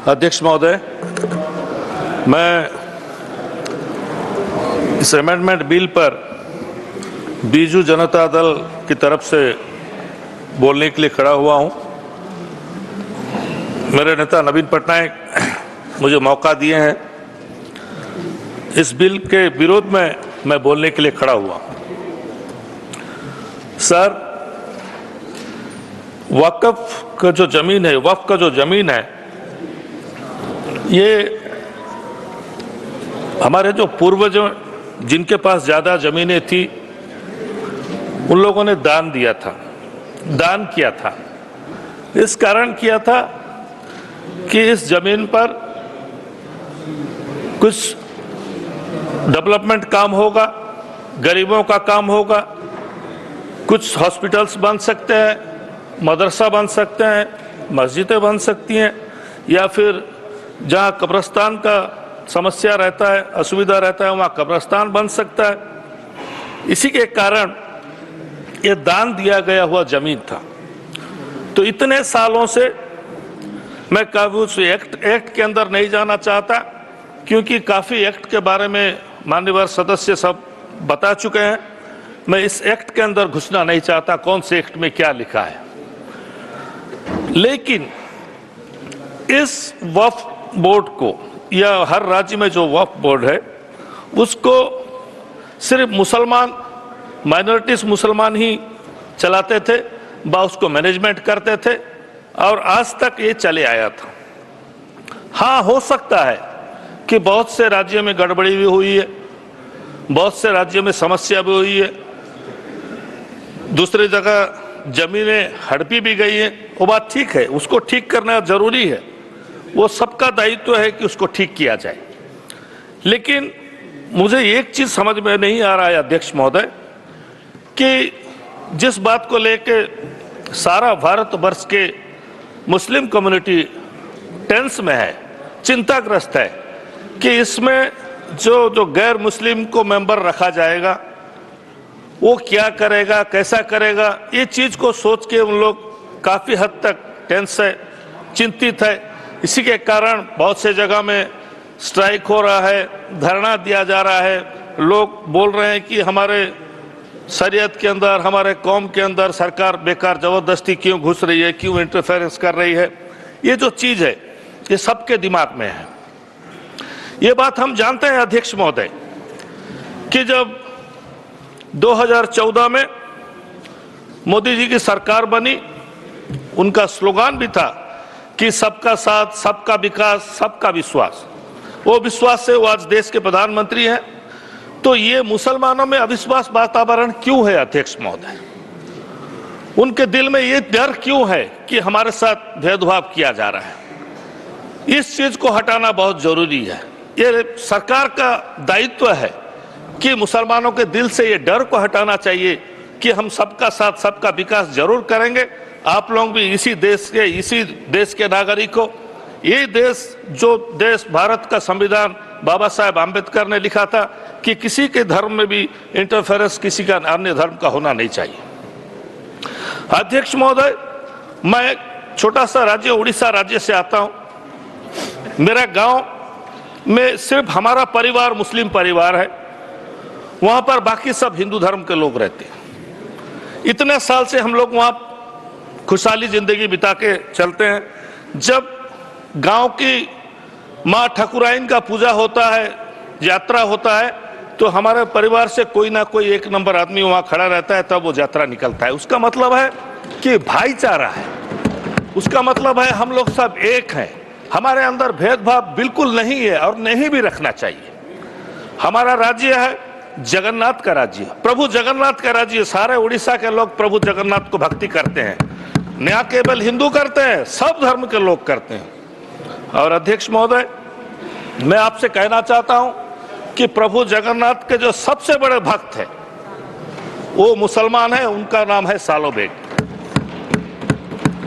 अध्यक्ष महोदय, मैं इस अमेंडमेंट बिल पर बीजू जनता दल की तरफ से बोलने के लिए खड़ा हुआ हूं। मेरे नेता नवीन पटनायक मुझे मौका दिए हैं, इस बिल के विरोध में मैं बोलने के लिए खड़ा हुआ हूं। सर, वक्फ का जो जमीन है, वक्फ का जो जमीन है, ये हमारे जो पूर्वजों जिनके पास ज्यादा जमीनें थी उन लोगों ने दान दिया था, दान किया था। इस कारण किया था कि इस जमीन पर कुछ डेवलपमेंट काम होगा, गरीबों का काम होगा, कुछ हॉस्पिटल्स बन सकते हैं, मदरसा बन सकते हैं, मस्जिदें बन सकती हैं, या फिर जहां कब्रिस्तान का समस्या रहता है, असुविधा रहता है, वहां कब्रिस्तान बन सकता है। इसी के कारण ये दान दिया गया हुआ जमीन था। तो इतने सालों से मैं कभी उस एक्ट के अंदर नहीं जाना चाहता, क्योंकि काफी एक्ट के बारे में माननीय सदस्य सब बता चुके हैं। मैं इस एक्ट के अंदर घुसना नहीं चाहता, कौन से एक्ट में क्या लिखा है। लेकिन इस वक्फ बोर्ड को, या हर राज्य में जो वक्फ बोर्ड है, उसको सिर्फ मुसलमान, माइनॉरिटीज मुसलमान ही चलाते थे, उसको मैनेजमेंट करते थे, और आज तक ये चले आया था। हाँ, हो सकता है कि बहुत से राज्यों में गड़बड़ी भी हुई है, बहुत से राज्यों में समस्या भी हुई है, दूसरी जगह जमीनें हड़पी भी गई हैं, वो बात ठीक है, उसको ठीक करना जरूरी है, वो सबका दायित्व है कि उसको ठीक किया जाए। लेकिन मुझे एक चीज समझ में नहीं आ रहा है अध्यक्ष महोदय, कि जिस बात को लेके सारा भारतवर्ष के मुस्लिम कम्युनिटी टेंस में है, चिंताग्रस्त है, कि इसमें जो गैर मुस्लिम को मेंबर रखा जाएगा, वो क्या करेगा, कैसा करेगा, ये चीज को सोच के उन लोग काफी हद तक टेंस है, चिंतित है। इसी के कारण बहुत से जगह में स्ट्राइक हो रहा है, धरना दिया जा रहा है। लोग बोल रहे हैं कि हमारे शरीयत के अंदर, हमारे कौम के अंदर सरकार बेकार जबरदस्ती क्यों घुस रही है, क्यों इंटरफेरेंस कर रही है। ये जो चीज है, ये सबके दिमाग में है। ये बात हम जानते हैं अध्यक्ष महोदय, कि जब 2014 में मोदी जी की सरकार बनी, उनका स्लोगान भी था कि सबका साथ, सबका विकास, सबका विश्वास। वो विश्वास से वो आज देश के प्रधानमंत्री हैं। तो ये मुसलमानों में अविश्वास वातावरण क्यों है अध्यक्ष महोदय? उनके दिल में ये डर क्यों है कि हमारे साथ भेदभाव किया जा रहा है? इस चीज को हटाना बहुत जरूरी है। ये सरकार का दायित्व है कि मुसलमानों के दिल से ये डर को हटाना चाहिए कि हम सबका साथ, सबका विकास जरूर करेंगे। आप लोग भी इसी देश के नागरिक हो। ये देश, जो देश भारत का संविधान बाबा साहेब आम्बेडकर ने लिखा था कि किसी के धर्म में भी इंटरफेरेंस किसी का अन्य धर्म का होना नहीं चाहिए। अध्यक्ष महोदय, मैं छोटा सा राज्य उड़ीसा राज्य से आता हूं। मेरा गांव में सिर्फ हमारा परिवार मुस्लिम परिवार है, वहां पर बाकी सब हिंदू धर्म के लोग रहते हैं। इतने साल से हम लोग वहां खुशहाली जिंदगी बिता के चलते हैं। जब गांव की मां ठकुराइन का पूजा होता है, यात्रा होता है, तो हमारे परिवार से कोई ना कोई एक नंबर आदमी वहां खड़ा रहता है, तब वो यात्रा निकलता है। उसका मतलब है कि भाईचारा है, उसका मतलब है हम लोग सब एक हैं। हमारे अंदर भेदभाव बिल्कुल नहीं है और नहीं भी रखना चाहिए। हमारा राज्य है जगन्नाथ का राज्य, प्रभु जगन्नाथ का राज्य। सारे उड़ीसा के लोग प्रभु जगन्नाथ को भक्ति करते हैं, न केवल हिंदू करते हैं, सब धर्म के लोग करते हैं। और अध्यक्ष महोदय, मैं आपसे कहना चाहता हूं कि प्रभु जगन्नाथ के जो सबसे बड़े भक्त हैं वो मुसलमान है, उनका नाम है सालो बेग।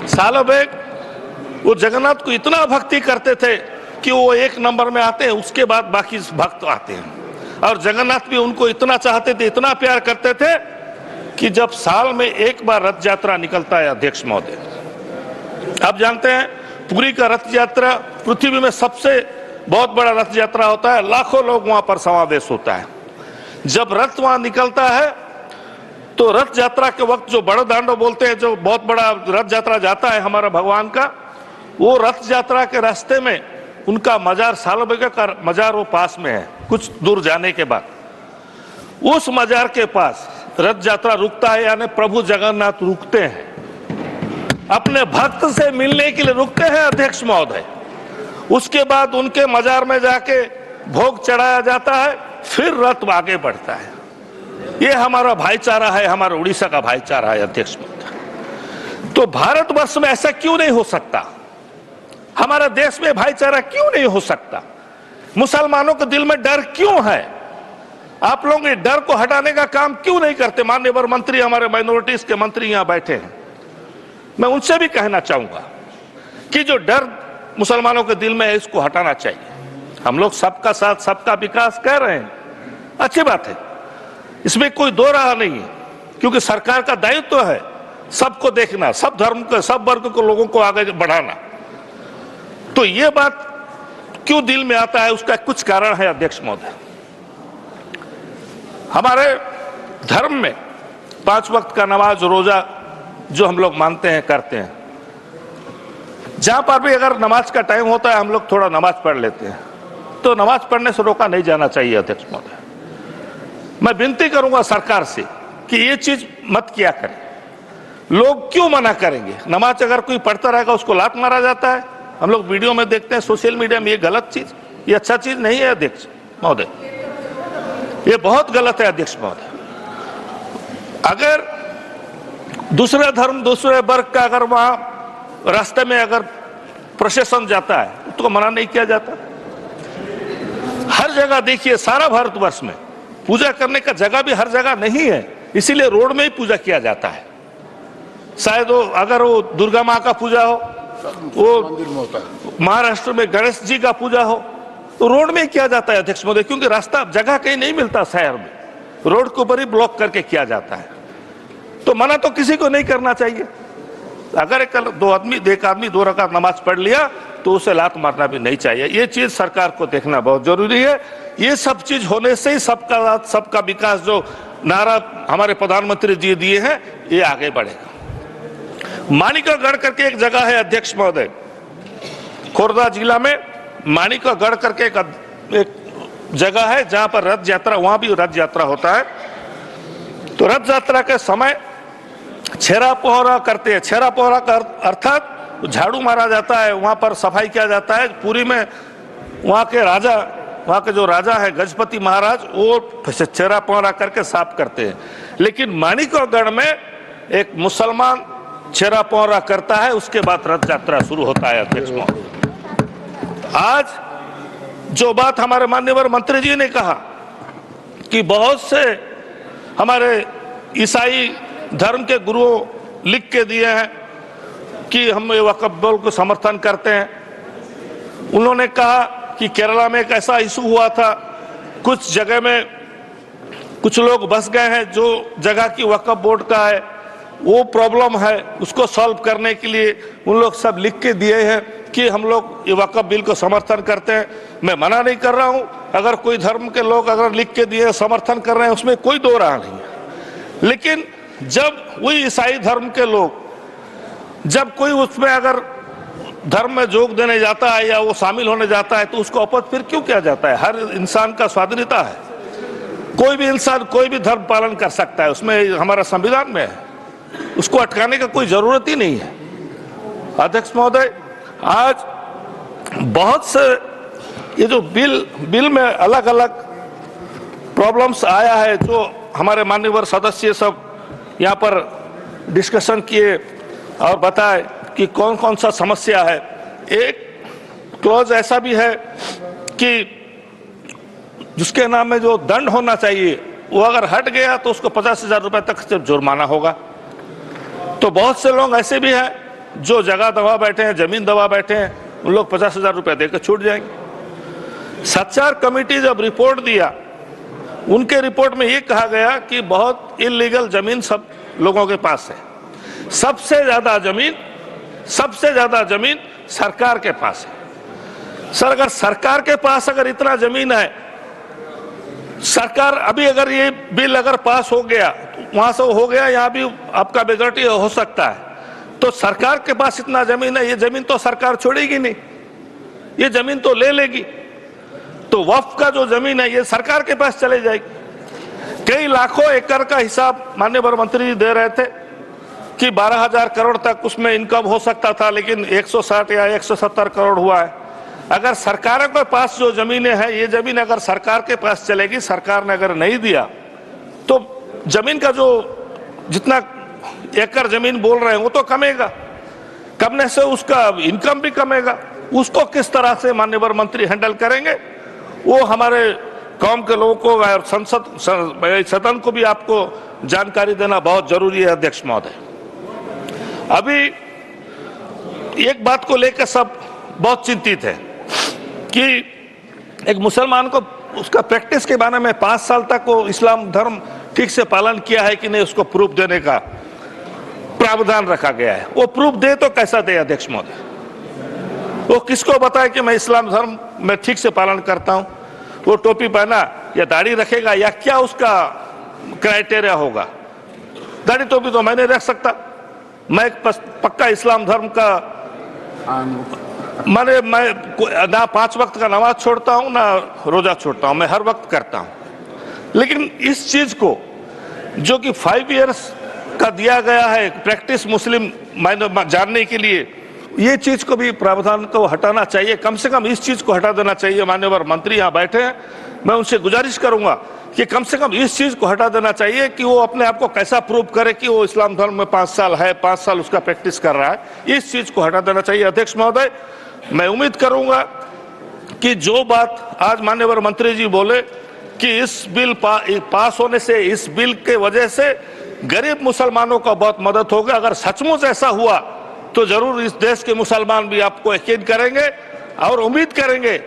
सालो बेग वो जगन्नाथ को इतना भक्ति करते थे कि वो एक नंबर में आते हैं, उसके बाद बाकी भक्त आते हैं। और जगन्नाथ भी उनको इतना चाहते थे, इतना प्यार करते थे कि जब साल में एक बार रथ यात्रा निकलता है अध्यक्ष महोदय, आप जानते हैं पुरी का रथ यात्रा पृथ्वी में सबसे बहुत बड़ा रथ यात्रा होता है, लाखों लोग वहां पर समावेश होता है। जब रथ वहां निकलता है तो रथ यात्रा के वक्त जो बड़ा दांडो बोलते हैं, जो बहुत बड़ा रथ यात्रा जाता है हमारा भगवान का, वो रथ यात्रा के रास्ते में उनका मजार सालबेगा का मजार वो पास में है, कुछ दूर जाने के बाद उस मजार के पास रथ यात्रा रुकता है, यानी प्रभु जगन्नाथ रुकते हैं, अपने भक्त से मिलने के लिए रुकते हैं अध्यक्ष महोदय। उसके बाद उनके मजार में जाके भोग चढ़ाया जाता है, फिर रथ आगे बढ़ता है। ये हमारा भाईचारा है, हमारा उड़ीसा का भाईचारा है अध्यक्ष महोदय। तो भारतवर्ष में ऐसा क्यों नहीं हो सकता? हमारा देश में भाईचारा क्यों नहीं हो सकता? मुसलमानों के दिल में डर क्यों है? आप लोग इस डर को हटाने का काम क्यों नहीं करते? माननीय मंत्री, हमारे माइनॉरिटीज के मंत्री यहां बैठे हैं, मैं उनसे भी कहना चाहूंगा कि जो डर मुसलमानों के दिल में है, इसको हटाना चाहिए। हम लोग सबका साथ सबका विकास कर रहे हैं, अच्छी बात है, इसमें कोई दो राह नहीं है, क्योंकि सरकार का दायित्व है सबको देखना, सब धर्म के सब वर्ग के लोगों को आगे बढ़ाना। तो ये बात क्यों दिल में आता है, उसका कुछ कारण है अध्यक्ष महोदय। हमारे धर्म में 5 वक्त का नमाज रोजा जो हम लोग मानते हैं, करते हैं, जहां पर भी अगर नमाज का टाइम होता है हम लोग थोड़ा नमाज पढ़ लेते हैं, तो नमाज पढ़ने से रोका नहीं जाना चाहिए अध्यक्ष महोदय। मैं विनती करूंगा सरकार से कि ये चीज मत किया करें। लोग क्यों मना करेंगे? नमाज अगर कोई पढ़ता रहेगा उसको लात मारा जाता है, हम लोग वीडियो में देखते हैं, सोशल मीडिया में। ये गलत चीज, ये अच्छा चीज नहीं है अध्यक्ष महोदय, ये बहुत गलत है अध्यक्ष महोदय। अगर दूसरे धर्म दूसरे वर्ग का अगर वहां रास्ते में अगर प्रोसेशन जाता है तो मना नहीं किया जाता। हर जगह देखिए, सारा भारतवर्ष में पूजा करने का जगह भी हर जगह नहीं है, इसीलिए रोड में ही पूजा किया जाता है। शायद वो अगर वो दुर्गा माँ का पूजा हो, वो महाराष्ट्र में गणेश जी का पूजा हो, तो रोड में ही किया जाता है अध्यक्ष महोदय, क्योंकि रास्ता जगह कहीं नहीं मिलता शहर में, रोड के ऊपर ही ब्लॉक करके किया जाता है। तो मना तो किसी को नहीं करना चाहिए। अगर एक आदमी 2 रकात नमाज पढ़ लिया तो उसे लात मारना भी नहीं चाहिए। ये चीज सरकार को देखना बहुत जरूरी है। ये सब चीज होने से ही सबका साथ सबका विकास जो नारा हमारे प्रधानमंत्री जी दिए हैं, ये आगे बढ़ेगा। माणिकगढ़ करके एक जगह है अध्यक्ष महोदय, खोर्धा जिला में माणिकगढ़ करके एक जगह है जहां पर रथ यात्रा, वहां भी रथ यात्रा होता है। तो रथ यात्रा के समय छेरा पोहरा करते हैं। छेरा पोहरा का अर्थात झाड़ू मारा जाता है, वहां पर सफाई किया जाता है। पूरी में वहां के राजा, वहां के जो राजा है गजपति महाराज, वो छेरा पोहरा करके साफ करते हैं। लेकिन माणिकगढ़ में एक मुसलमान छेरा पोहरा करता है, उसके बाद रथ यात्रा शुरू होता है अध्यक्ष महोदय। आज जो बात हमारे माननीय मंत्री जी ने कहा कि बहुत से हमारे ईसाई धर्म के गुरुओं लिख के दिए हैं कि हम वक्फ बोर्ड को समर्थन करते हैं। उन्होंने कहा कि केरला में एक ऐसा इशू हुआ था, कुछ जगह में कुछ लोग बस गए हैं, जो जगह की वक्फ बोर्ड का है वो प्रॉब्लम है, उसको सॉल्व करने के लिए उन लोग सब लिख के दिए हैं कि हम लोग ये वक्फ बिल को समर्थन करते हैं। मैं मना नहीं कर रहा हूं, अगर कोई धर्म के लोग अगर लिख के दिए समर्थन कर रहे हैं, उसमें कोई दो राह नहीं है। लेकिन जब वही ईसाई धर्म के लोग, जब कोई उसमें अगर धर्म में जोग देने जाता है या वो शामिल होने जाता है, तो उसको अपोज फिर क्यों किया जाता है? हर इंसान का स्वाधीनता है, कोई भी इंसान कोई भी धर्म पालन कर सकता है, उसमें हमारा संविधान में है, उसको अटकाने का कोई जरूरत ही नहीं है। अध्यक्ष महोदय, आज बहुत से ये जो बिल में अलग अलग प्रॉब्लम्स आया है, जो हमारे माननीय सदस्य सब यहाँ पर डिस्कशन किए और बताए कि कौन कौन सा समस्या है। एक क्लॉज ऐसा भी है कि जिसके नाम में जो दंड होना चाहिए वो अगर हट गया तो उसको 50,000 रुपए तक सिर्फ जुर्माना होगा। तो बहुत से लोग ऐसे भी हैं जो जगह दबा बैठे हैं, जमीन दबा बैठे हैं, उन लोग 50,000 रुपए देकर छूट जाएंगे। सच्चार कमेटी जब रिपोर्ट दिया, उनके रिपोर्ट में ये कहा गया कि बहुत इलीगल जमीन सब लोगों के पास है। सबसे ज्यादा जमीन सरकार के पास है। सर, अगर सरकार के पास अगर इतना जमीन है, सरकार अभी अगर ये बिल अगर पास हो गया, वहां से हो गया, यहाँ भी आपका मेजॉरिटी हो सकता है, तो सरकार के पास इतना जमीन है, ये जमीन तो सरकार छोड़ेगी नहीं, ये जमीन तो ले लेगी। तो वक्फ का जो जमीन है ये सरकार के पास चले जाएगी। कई लाखों एकड़ का हिसाब माननीय वन मंत्री जी दे रहे थे कि 12,000 करोड़ तक उसमें इनकम हो सकता था, लेकिन 160 या 170 करोड़ हुआ है। अगर सरकारों के पास जो जमीनें हैं, ये जमीन अगर सरकार के पास चलेगी, सरकार ने अगर नहीं दिया तो जमीन का जो जितना एकड़ जमीन बोल रहे हैं वो तो कमेगा, कमने से उसका इनकम भी कमेगा। उसको किस तरह से माननीय वन मंत्री हैंडल करेंगे, वो हमारे कौम के लोगों को और सदन को भी आपको जानकारी देना बहुत जरूरी है। अध्यक्ष महोदय, अभी एक बात को लेकर सब बहुत चिंतित है कि एक मुसलमान को उसका प्रैक्टिस के बारे में 5 साल तक वो इस्लाम धर्म ठीक से पालन किया है कि नहीं, उसको प्रूफ देने का प्रावधान रखा गया है। वो प्रूफ दे तो कैसा दे अध्यक्ष महोदय? वो किसको बताए कि मैं इस्लाम धर्म में ठीक से पालन करता हूं? वो टोपी पहना या दाढ़ी रखेगा या क्या उसका क्राइटेरिया होगा? दाढ़ी टोपी तो मैं नहीं रख सकता, मैं एक पक्का इस्लाम धर्म का मैं ना 5 वक्त का नमाज छोड़ता हूं ना रोजा छोड़ता हूं, मैं हर वक्त करता हूं। लेकिन इस चीज को जो कि 5 इयर्स का दिया गया है प्रैक्टिस मुस्लिम जानने के लिए, ये चीज को भी प्रावधान को हटाना चाहिए। कम से कम इस चीज को हटा देना चाहिए। मान्यवर मंत्री यहाँ बैठे हैं, मैं उनसे गुजारिश करूंगा कि कम से कम इस चीज को हटा देना चाहिए कि वो अपने आप को कैसा प्रूव करे कि वो इस्लाम धर्म में 5 साल है, 5 साल उसका प्रैक्टिस कर रहा है। इस चीज को हटा देना चाहिए। अध्यक्ष महोदय, मैं उम्मीद करूंगा कि जो बात आज माननीय मंत्री जी बोले कि इस बिल पास होने से, इस बिल के वजह से गरीब मुसलमानों को बहुत मदद होगी। अगर सचमुच ऐसा हुआ तो जरूर इस देश के मुसलमान भी आपको यकीन करेंगे और उम्मीद करेंगे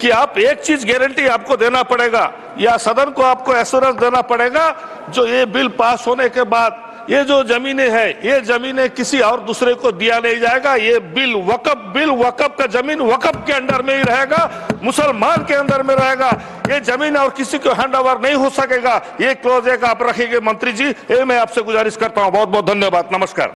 कि आप एक चीज गारंटी आपको देना पड़ेगा या सदन को आपको एश्योरेंस देना पड़ेगा, जो ये बिल पास होने के बाद ये जो जमीनें हैं, ये जमीनें किसी और दूसरे को दिया नहीं जाएगा। ये बिल वक़्फ़ का जमीन वक़्फ़ के अंडर में ही रहेगा, मुसलमान के अंदर में रहेगा। ये जमीन और किसी को हैंड ओवर नहीं हो सकेगा। ये क्लोज एक आप रखेंगे मंत्री जी, ये मैं आपसे गुजारिश करता हूं। बहुत बहुत धन्यवाद। नमस्कार।